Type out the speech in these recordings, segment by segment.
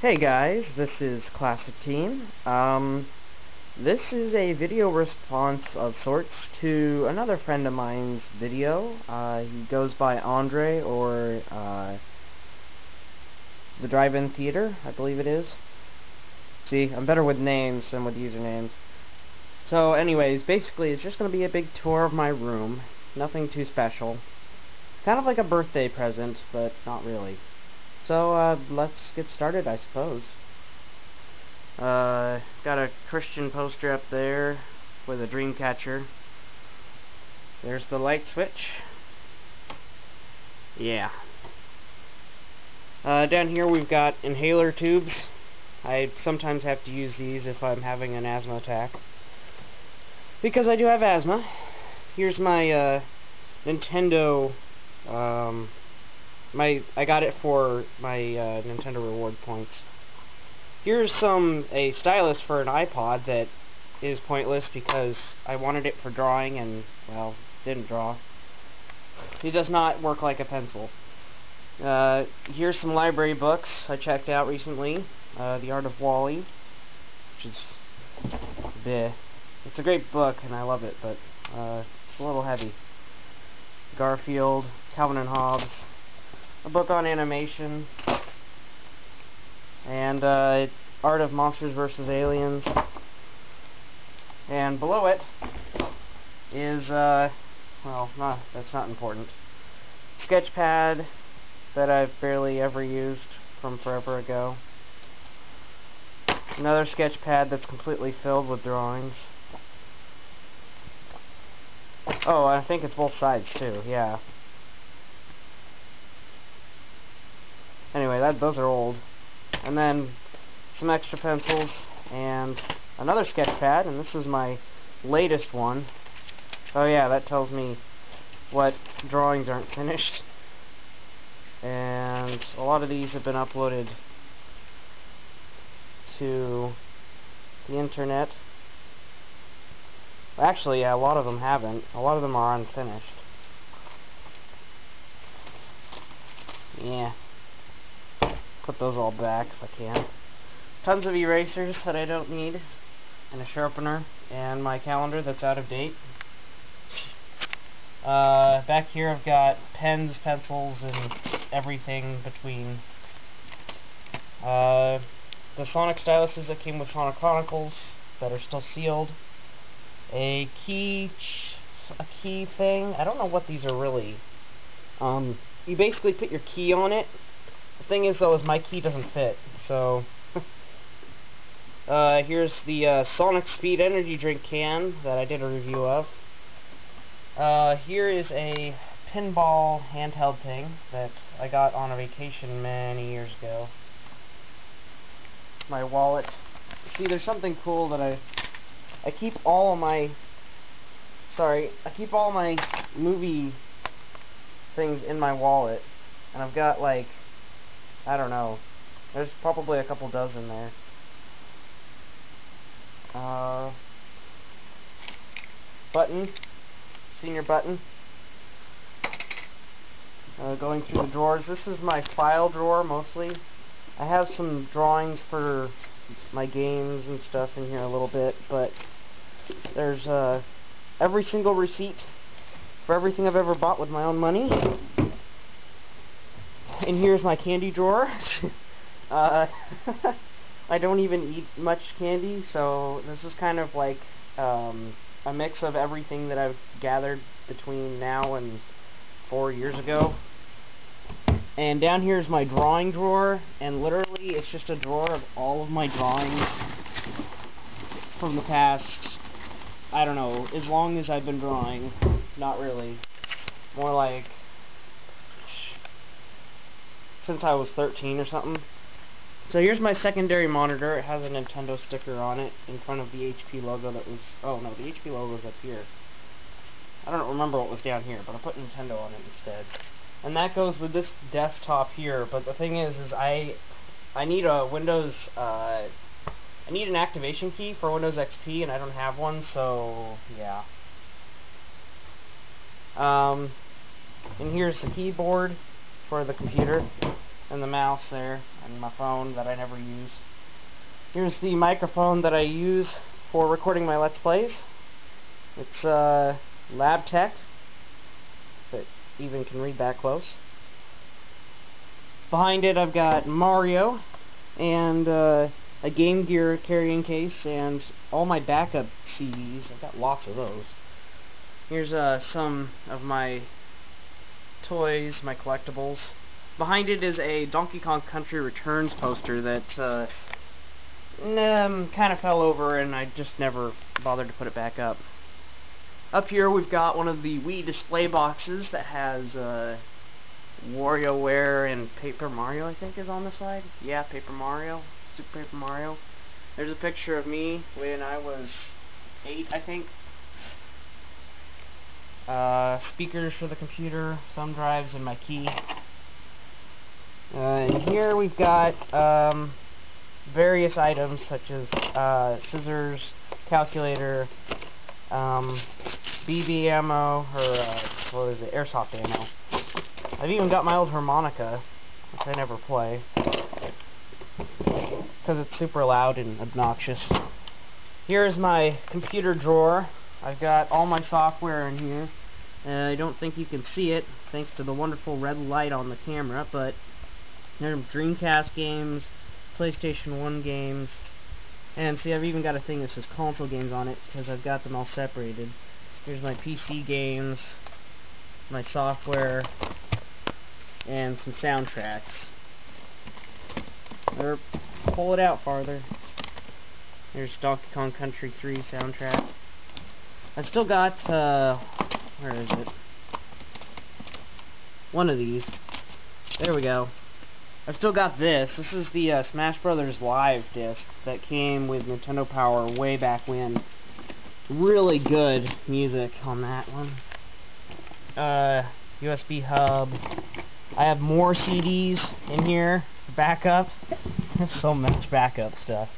Hey guys, this is Classic Teen. This is a video response of sorts to another friend of mine's video. He goes by Andre, or TheDriveInTheater, I believe it is. See, I'm better with names than with usernames. So anyways, basically it's just going to be a big tour of my room. Nothing too special. Kind of like a birthday present, but not really. So, let's get started, I suppose. Got a Christian poster up there with a dream catcher. There's the light switch. Yeah. Down here we've got inhaler tubes. I sometimes have to use these if I'm having an asthma attack, because I do have asthma. Here's my Nintendo. I got it for my Nintendo reward points. Here's a stylus for an iPod that is pointless because I wanted it for drawing and, well, didn't draw. It does not work like a pencil. Here's some library books I checked out recently. The Art of Wally, which is bleh. It's a great book and I love it, but it's a little heavy. Garfield, Calvin and Hobbes, a book on animation, and Art of Monsters vs. Aliens. And below it is, well, that's not important. Sketchpad that I've barely ever used from forever ago. Another sketchpad that's completely filled with drawings. Oh, I think it's both sides too, yeah. Anyway, those are old. And then some extra pencils and another sketch pad, and this is my latest one. Oh yeah, that tells me what drawings aren't finished. And a lot of these have been uploaded to the internet. Actually, yeah, a lot of them haven't. A lot of them are unfinished. Yeah. Put those all back if I can. Tons of erasers that I don't need, and a sharpener, and my calendar that's out of date. Back here I've got pens, pencils, and everything between. The Sonic styluses that came with Sonic Chronicles that are still sealed. A key thing. I don't know what these are really. You basically put your key on it. The thing is, though, is my key doesn't fit, so here's the Sonic Speed energy drink can that I did a review of. Here is a pinball handheld thing that I got on a vacation many years ago. My wallet. See, there's something cool that I keep all of my movie things in my wallet, and I've got, like, I don't know, there's probably a couple dozen there. Button, senior button. Going through the drawers. This is my file drawer mostly. I have some drawings for my games and stuff in here a little bit, but there's every single receipt for everything I've ever bought with my own money. And here's my candy drawer. I don't even eat much candy, so this is kind of like a mix of everything that I've gathered between now and 4 years ago. And down here is my drawing drawer, and literally it's just a drawer of all of my drawings from the past, I don't know, as long as I've been drawing. Not really. More like since I was 13 or something. So here's my secondary monitor. It has a Nintendo sticker on it in front of the HP logo that was... Oh no, the HP logo is up here. I don't remember what was down here, but I put Nintendo on it instead. And that goes with this desktop here, but the thing is I need a Windows... I need an activation key for Windows XP, and I don't have one, so... yeah. And here's the keyboard for the computer. and the mouse there, and my phone that I never use. Here's the microphone that I use for recording my Let's Plays. It's Lab Tech, if it even can read that close. Behind it I've got Mario, and a Game Gear carrying case, and all my backup CDs. I've got lots of those. Here's some of my toys, my collectibles. Behind it is a Donkey Kong Country Returns poster that kind of fell over, and I just never bothered to put it back up. Up here we've got one of the Wii display boxes that has WarioWare and Paper Mario, I think, is on the side. Yeah, Paper Mario, Super Paper Mario. There's a picture of me when I was 8, I think. Speakers for the computer, thumb drives, and my key. And here we've got various items such as scissors, calculator, BB ammo, or what is it, airsoft ammo. I've even got my old harmonica, which I never play, because it's super loud and obnoxious. Here's my computer drawer. I've got all my software in here. I don't think you can see it, thanks to the wonderful red light on the camera, but there are Dreamcast games, PlayStation 1 games, and see, I've even got a thing that says console games on it, because I've got them all separated. Here's my PC games, my software, and some soundtracks. Or pull it out farther. There's Donkey Kong Country 3 soundtrack. I've still got, where is it? One of these. There we go. I've still got this. This is the Smash Brothers Live disc that came with Nintendo Power way back when. Really good music on that one. USB hub. I have more CDs in here. Backup. So much backup stuff.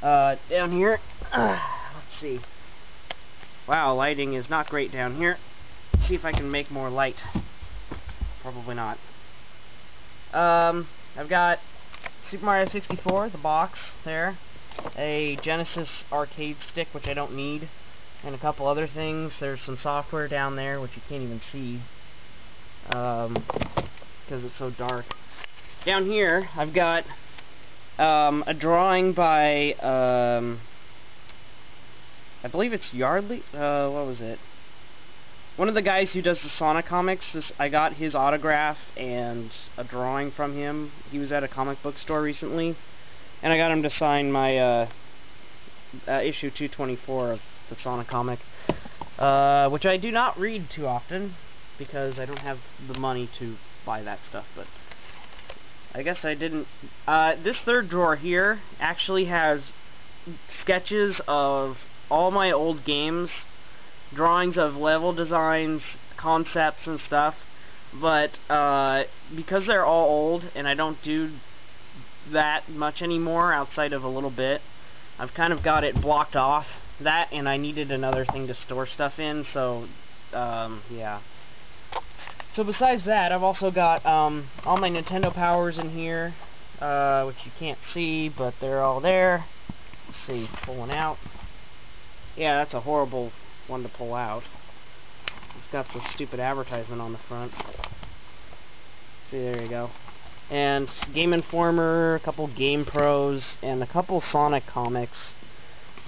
Down here, let's see. Wow, lighting is not great down here. Let's see if I can make more light. Probably not. I've got Super Mario 64, the box there, a Genesis arcade stick, which I don't need, and a couple other things. There's some software down there, which you can't even see, because it's so dark. Down here, I've got a drawing by, I believe it's Yardley, what was it? One of the guys who does the Sonic comics. I got his autograph and a drawing from him. He was at a comic book store recently, and I got him to sign my issue 224 of the Sonic comic, which I do not read too often because I don't have the money to buy that stuff, but I guess I didn't. This third drawer here actually has sketches of all my old games, drawings of level designs, concepts and stuff, but because they're all old and I don't do that much anymore outside of a little bit, I've kind of got it blocked off. That, and I needed another thing to store stuff in, so yeah. So besides that, I've also got all my Nintendo Powers in here, which you can't see, but they're all there. Let's see, pull one out. Yeah, that's a horrible one to pull out. It's got the stupid advertisement on the front. See, there you go. And Game Informer, a couple Game Pros, and a couple Sonic comics.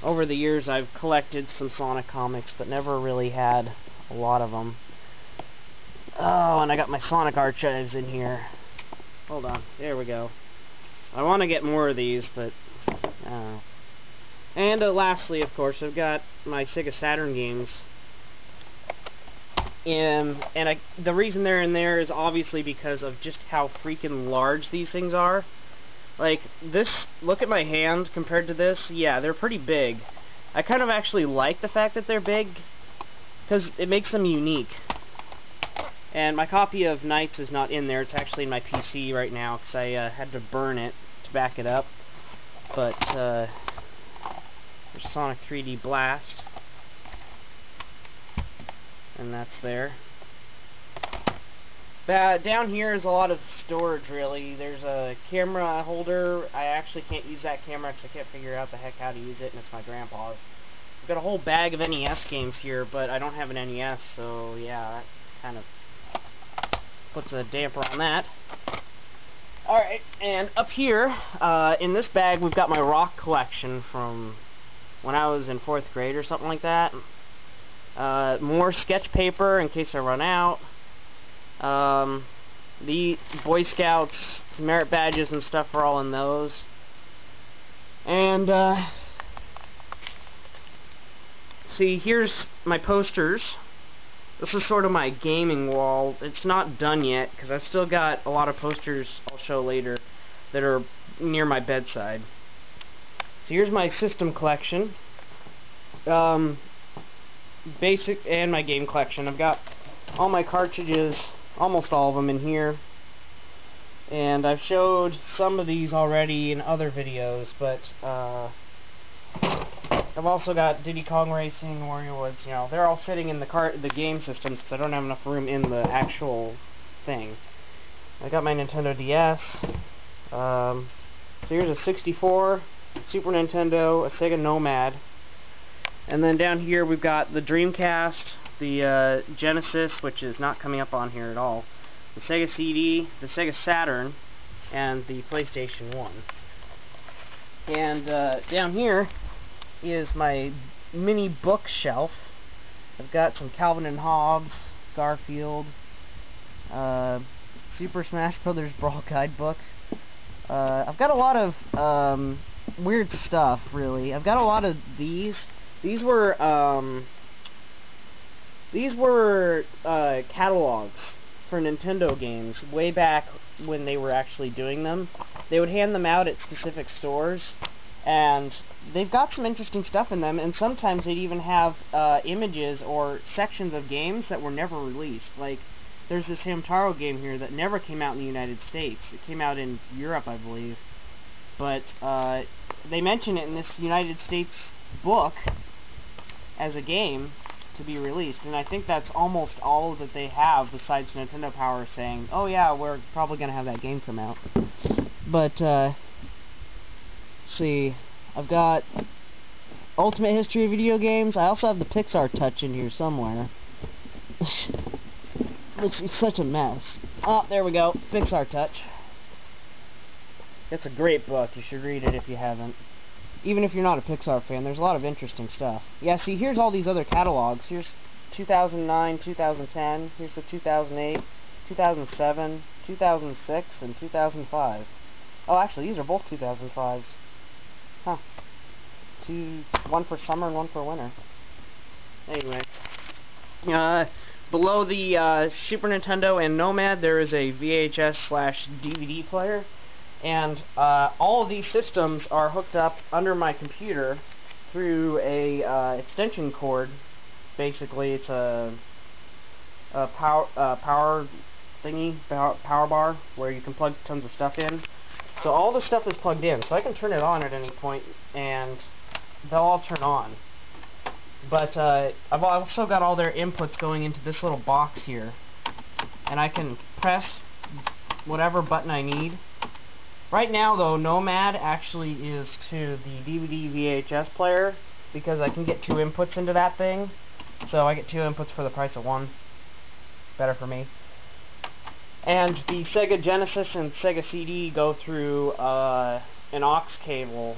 Over the years I've collected some Sonic comics, but never really had a lot of them. Oh, and I got my Sonic archives in here. Hold on, there we go. I want to get more of these, but I don't know. And lastly, of course, I've got my Sega Saturn games. And the reason they're in there is obviously because of just how freaking large these things are. Like, this, look at my hand compared to this. Yeah, they're pretty big. I kind of actually like the fact that they're big, because it makes them unique. And my copy of Knights is not in there. It's actually in my PC right now, because I had to burn it to back it up. But, there's Sonic 3D Blast. And that's there. Down here is a lot of storage, really. There's a camera holder. I actually can't use that camera because I can't figure out the heck how to use it, and it's my grandpa's. I've got a whole bag of NES games here, but I don't have an NES, so yeah, that kind of puts a damper on that. Alright, and up here, in this bag, we've got my rock collection from when I was in 4th grade or something like that. More sketch paper in case I run out. The Boy Scouts merit badges and stuff are all in those. And, see, here's my posters. This is sort of my gaming wall. It's not done yet, because I've still got a lot of posters I'll show later that are near my bedside. So here's my system collection. Basic and my game collection. I've got all my cartridges, almost all of them in here. And I've showed some of these already in other videos, but I've also got Diddy Kong Racing, Warrior Woods, you know, they're all sitting in the game systems because I don't have enough room in the actual thing. I got my Nintendo DS. So here's a 64, Super Nintendo, a Sega Nomad. And then down here we've got the Dreamcast, the Genesis, which is not coming up on here at all, the Sega CD, the Sega Saturn, and the PlayStation 1. And down here is my mini bookshelf. I've got some Calvin and Hobbes, Garfield, Super Smash Brothers Brawl Guidebook. I've got a lot of weird stuff, really. I've got a lot of these. These were catalogs for Nintendo games way back when they were actually doing them. They would hand them out at specific stores, and they've got some interesting stuff in them, and sometimes they'd even have images or sections of games that were never released. Like, there's this Hamtaro game here that never came out in the United States. It came out in Europe, I believe. But they mention it in this United States book as a game to be released, and I think that's almost all that they have besides Nintendo Power saying, oh yeah, we're probably going to have that game come out. But, see, I've got Ultimate History of Video Games. I also have the Pixar Touch in here somewhere. Looks it's such a mess. Oh, there we go. Pixar Touch. It's a great book. You should read it if you haven't. Even if you're not a Pixar fan, there's a lot of interesting stuff. Yeah, see, here's all these other catalogs. Here's 2009, 2010. Here's the 2008, 2007, 2006, and 2005. Oh, actually, these are both 2005s. Huh. One for summer and one for winter. Anyway. Below the Super Nintendo and Nomad, there is a VHS/DVD player. And all of these systems are hooked up under my computer through a extension cord. Basically, it's a power thingy, power bar, where you can plug tons of stuff in. So all the stuff is plugged in, so I can turn it on at any point, and they'll all turn on. But I've also got all their inputs going into this little box here, and I can press whatever button I need. Right now, though, Nomad actually is to the DVD VHS player, because I can get 2 inputs into that thing. So I get 2 inputs for the price of 1. Better for me. And the Sega Genesis and Sega CD go through an aux cable,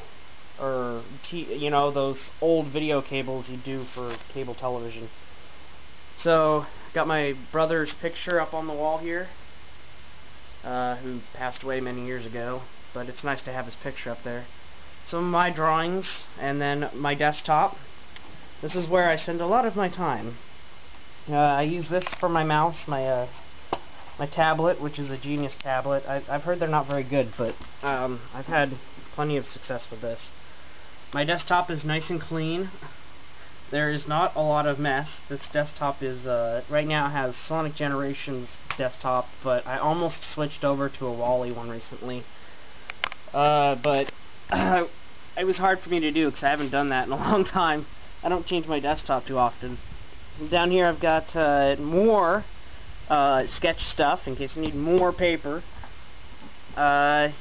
or you know, those old video cables you do for cable television. So, got my brother's picture up on the wall here. Who passed away many years ago, but it's nice to have his picture up there. Some of my drawings, and then my desktop. This is where I spend a lot of my time. I use this for my mouse, my tablet, which is a Genius tablet. I've heard they're not very good, but I've had plenty of success with this. My desktop is nice and clean. There is not a lot of mess. This desktop is, right now it has Sonic Generations desktop, but I almost switched over to a Wally one recently. But it was hard for me to do because I haven't done that in a long time. I don't change my desktop too often. Down here I've got more sketch stuff in case I need more paper.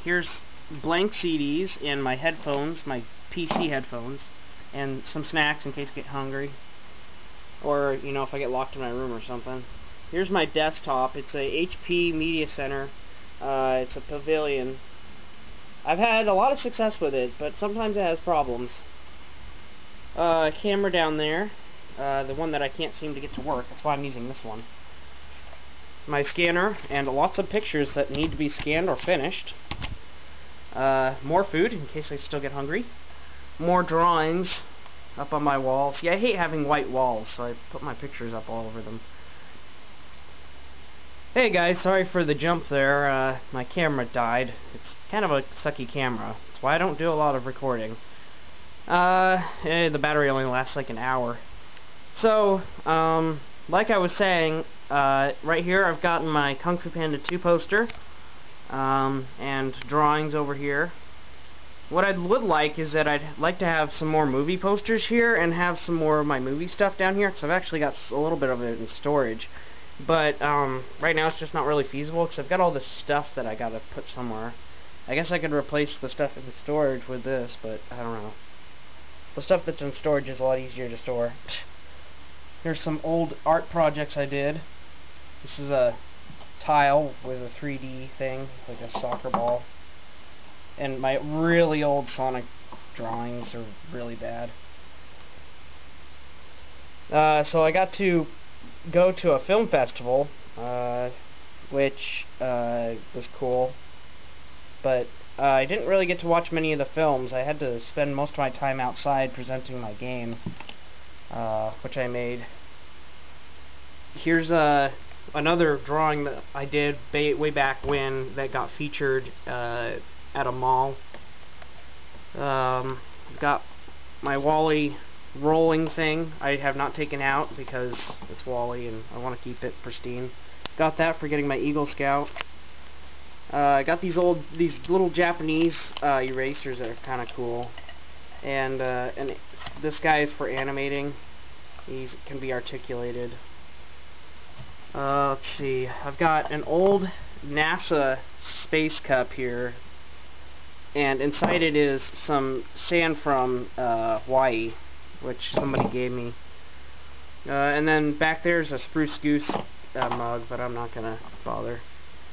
Here's blank CDs and my headphones, my PC headphones, and some snacks in case I get hungry, or you know, if I get locked in my room or something. Here's my desktop. It's a HP Media Center. It's a Pavilion. I've had a lot of success with it, but sometimes it has problems. Camera down there, the one that I can't seem to get to work. That's why I'm using this one. My scanner, and lots of pictures that need to be scanned or finished. More food, in case I still get hungry. More drawings up on my wall. See, I hate having white walls, so I put my pictures up all over them. Hey guys, sorry for the jump there. My camera died. It's kind of a sucky camera. That's why I don't do a lot of recording. The battery only lasts like an hour. So, like I was saying, right here I've gotten my Kung Fu Panda 2 poster, and drawings over here. What I would like is that I'd like to have some more movie posters here, and have some more of my movie stuff down here, because I've actually got a little bit of it in storage. But, right now it's just not really feasible, because I've got all this stuff that I gotta put somewhere. I guess I could replace the stuff in storage with this, but I don't know. The stuff that's in storage is a lot easier to store. Here's some old art projects I did. This is a tile with a 3D thing, like a soccer ball. And my really old Sonic drawings are really bad. So I got to go to a film festival, which was cool. But I didn't really get to watch many of the films. I had to spend most of my time outside presenting my game, which I made. Here's another drawing that I did way back when that got featured at a mall. Got my Wally rolling thing. I have not taken out because it's Wally and I want to keep it pristine. Got that for getting my Eagle Scout. I got these little Japanese erasers that are kind of cool, and this guy is for animating. He can be articulated. Let's see. I've got an old NASA space cup here, and inside it is some sand from Hawaii, which somebody gave me. And then back there's a Spruce Goose mug, but I'm not gonna bother.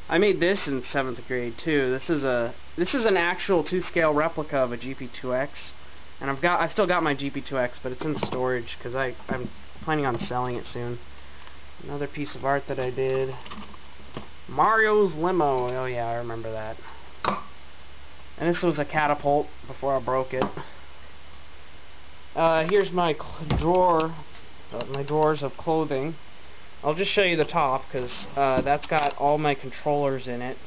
I made this in 7th grade too. This is an actual 2-scale replica of a GP2X, and I've still got my GP2X, but it's in storage because I'm planning on selling it soon. Another piece of art that I did. Mario's limo. Oh yeah, I remember that. And this was a catapult before I broke it. Here's my drawer, my drawers of clothing. I'll just show you the top, because that's got all my controllers in it.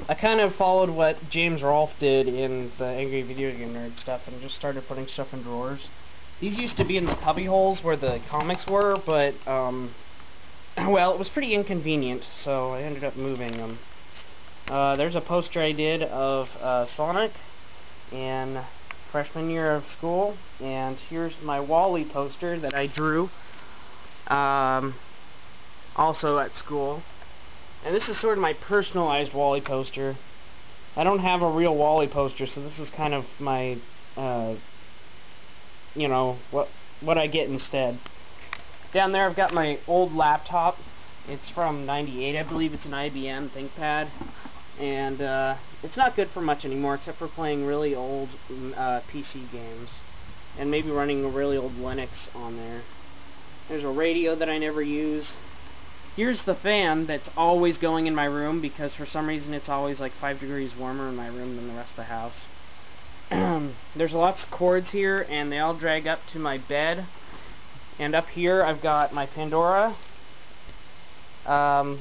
I kind of followed what James Rolfe did in the Angry Video Game Nerd stuff, and just started putting stuff in drawers. These used to be in the cubby holes where the comics were, but, well, it was pretty inconvenient, so I ended up moving them. There's a poster I did of Sonic in freshman year of school, and here's my Wally poster that I drew. Also at school. And this is sort of my personalized Wally poster. I don't have a real Wally poster, so this is kind of my, you know, what I get instead. Down there I've got my old laptop. It's from '98, I believe. It's an IBM ThinkPad. And it's not good for much anymore, except for playing really old PC games. And maybe running a really old Linux on there. There's a radio that I never use. Here's the fan that's always going in my room, because for some reason it's always like 5 degrees warmer in my room than the rest of the house. There's lots of cords here, and they all drag up to my bed. And up here I've got my Pandora,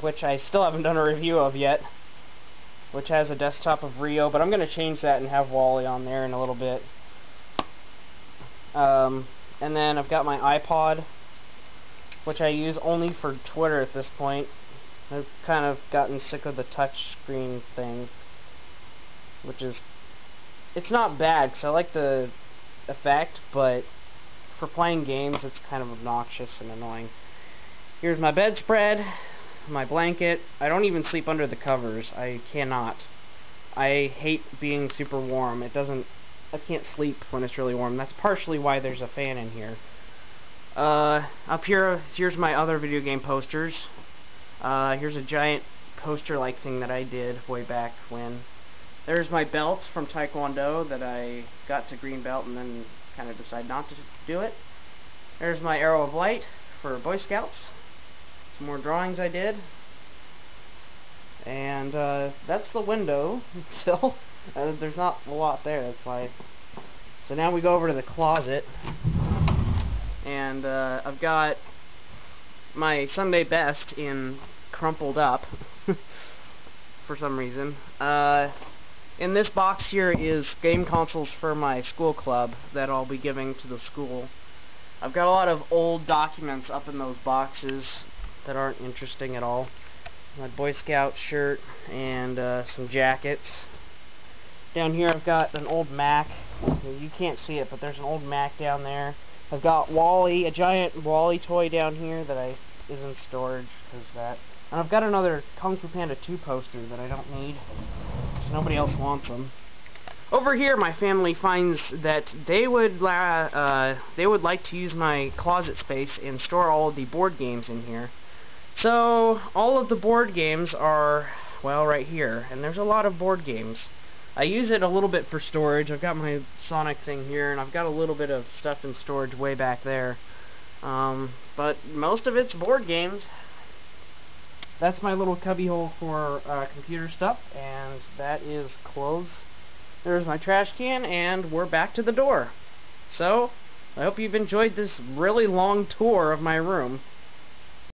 which I still haven't done a review of yet, which has a desktop of Rio, but I'm going to change that and have Wally on there in a little bit. And then I've got my iPod, which I use only for Twitter at this point. I've kind of gotten sick of the touch screen thing, which is, it's not bad because I like the effect, but for playing games it's kind of obnoxious and annoying. Here's my bedspread, my blanket. I don't even sleep under the covers. I cannot. I hate being super warm. I can't sleep when it's really warm. That's partially why there's a fan in here. Up here, here's my other video game posters. Here's a giant poster-like thing that I did way back when. There's my belt from Taekwondo that I got to green belt and then kind of decided not to do it. There's my arrow of light for Boy Scouts. Some more drawings I did. And that's the window still. There's not a lot there, that's why. So now we go over to the closet. And I've got my Sunday best in crumpled up for some reason. In this box here is game consoles for my school club that I'll be giving to the school. I've got a lot of old documents up in those boxes that aren't interesting at all. My Boy Scout shirt and some jackets. Down here I've got an old Mac. You can't see it, but there's an old Mac down there. I've got Wally, a giant Wally toy down here that is in storage because that. And I've got another Kung Fu Panda 2 poster that I don't need, because nobody else wants them. Over here, my family finds that they would like to use my closet space and store all of the board games in here. So all of the board games are, well, right here, and there's a lot of board games. I use it a little bit for storage. I've got my Sonic thing here, and I've got a little bit of stuff in storage way back there. But most of it's board games. That's my little cubby hole for computer stuff, and that is clothes. There's my trash can, and we're back to the door. So, I hope you've enjoyed this really long tour of my room.